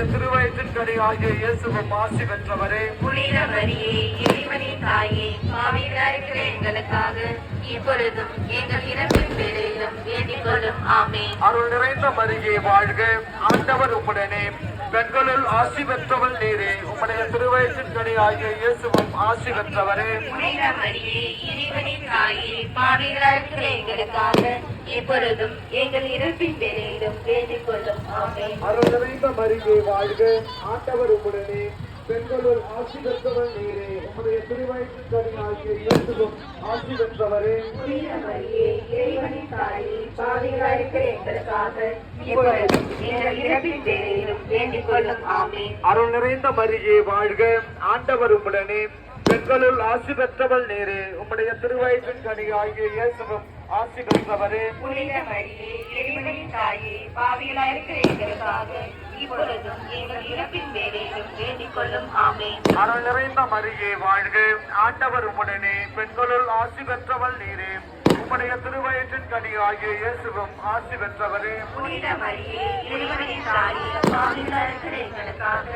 உம்முடைய திருவயிற்றின் கனி ஆகிய இயேசுவும் ஆசி பெற்றவரே. புனித மரியே, இறைவனின் தாயே, பாவிகளாய் இருக்கிற எங்களுக்காக இப்பொழுதும் எங்கள் இறப்பின் வேளையிலும் வேண்டிக் கொள்ளும். ஆமென். அருள் நிறைந்த மரியே வாழ்க, ஆண்டவர் உம்முடனே, பெண்களுள் ஆசி பெற்றவள் நீரே. உம்முடைய திருவயிற்றின் கனி ஆகிய இயேசுவும் ஆசி பெற்றவரே. புனித மரியே, இறைவனின் தாயே, பாவிகளாய் இருக்கிற எங்களுக்காக இப்பொழுதும் எங்கள் இறப்பின் வேளையிலும் வேண்டிக் கொள்ளும். ஆமென். அருள் நிறைந்த மரியே வாழ்க, ஆண்டவர் உம்முடனே, பெண்களுள் ஆசி பெற்றவள் நீரே. உம்முடைய திருவயிற்றின் கனி ஆகிய இயேசுவும் ஆசி பெற்றவரே. புனித மரியே, இறைவனின் தாயே, பாவிகளாய் இருக்கிற எங்களுக்காக இப்பொழுதும் எங்கள் இறப்பின் வேளையிலும் வேண்டிக் கொள்ளும். ஆமென். அருள் நிறைந்த மரியே வாழ்க, ஆண்டவர் உம்முடனே, பெண்களுள் ஆசி பெற்றவள் நீரே. உம்முடைய திருவயிற்றின் கனி ஆகிய இயேசுவும் ஆசி பெற்றவரே. புனித மரியே, இறைவனின் தாயே, பாவிகளாய் இருக்கிற எங்களுக்காக இப்பொழுதும் எங்கள் இறப்பின் வேளையிலும் வேண்டிக் கொள்ளும். ஆமென். அருள் நிறைந்த மரியே வாழ்க, ஆண்டவர் உம்முடனே, பெண்களுள் ஆசி பெற்றவள் நீரே. உம்முடைய திருவயிற்றின் கனி ஆகிய இயேசுவும் ஆசி பெற்றவரே. புனித மரியே, இறைவனின் தாயே, பாவிகளாய் இருக்கிற எங்களுக்காக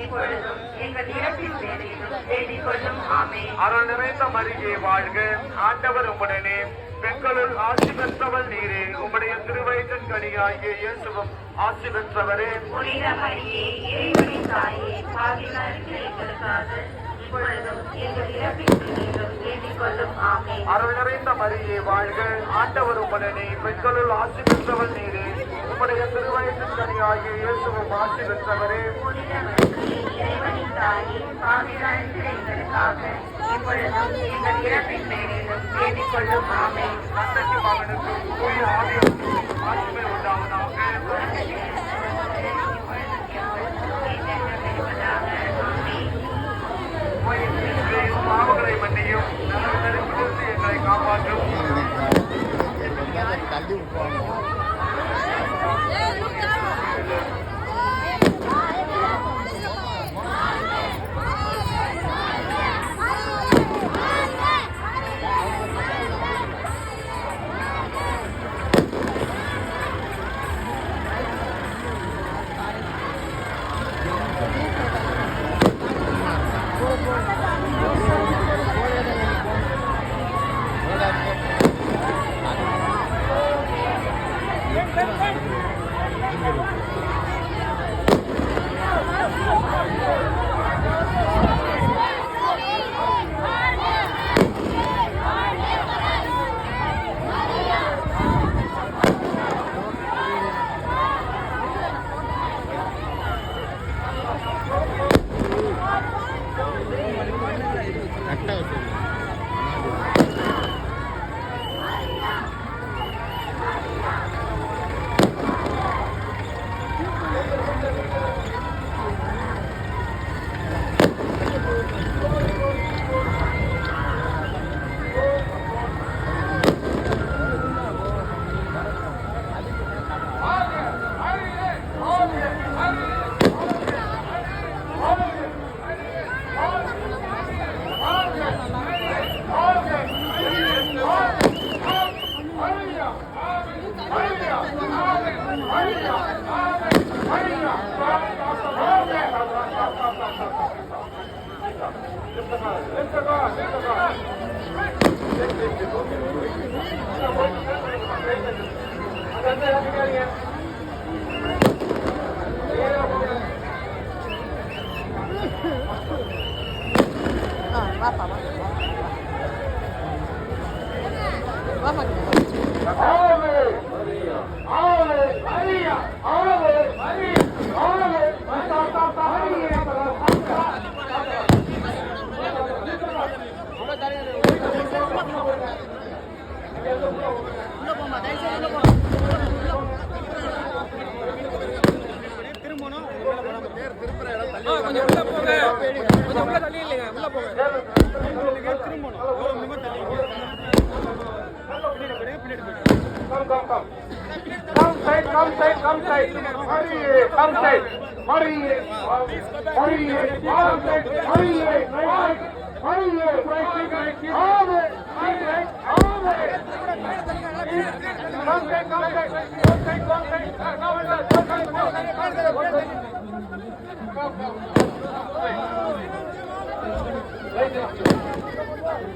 இப்பொழுதும் எங்கள் இறப்பின் வேளையிலும் வேண்டிக் கொள்ளும். ஆமென். அருள் நிறைந்த மரியே வாழ்க, ஆண்டவர் உம்முடனே, பெண்களுள் ஆசி பெற்றவள் நீரே. உம்முடைய திருவயிற்றின் கனி ஆகிய இயேசுவும் ஆசி பெற்றவரே. புனித மரியே, இறைவனின் தாயே, பாவிகளாய் இருக்கிற எங்களுக்காக இப்பொழுதும் எங்கள் இறப்பின் வேளையிலும் வேண்டிக் கொள்ளும். ஆமென். அருள் நிறைந்த மரியே வாழ்க, ஆண்டவர் உம்முடனே, பெண்களுள் ஆசி பெற்றவள் நீரே. உம்முடைய திருவயிற்றின் கனி ஆகிய இயேசுவும் ஆசி பெற்றவரே. புனித மரியே, இறைவனின் தாயே, பாவிகளாய் இருக்கிற எங்களுக்காக இப்பொழுதும் எங்கள் இறப்பின் வேளையிலும் வேண்டிக் கொள்ளும். ஆமென். தந்தைக்கு மகனுக்கும் தூய ஆவியாருக்கும் ஆட்சிமை உண்டாவதாக. பாவங்களை மன்னியும், நெருப்பிலிருந்து எங்களை காப்பாற்றும். தள்ளி விட்டுவாங்க.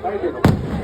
தேங்க்யூ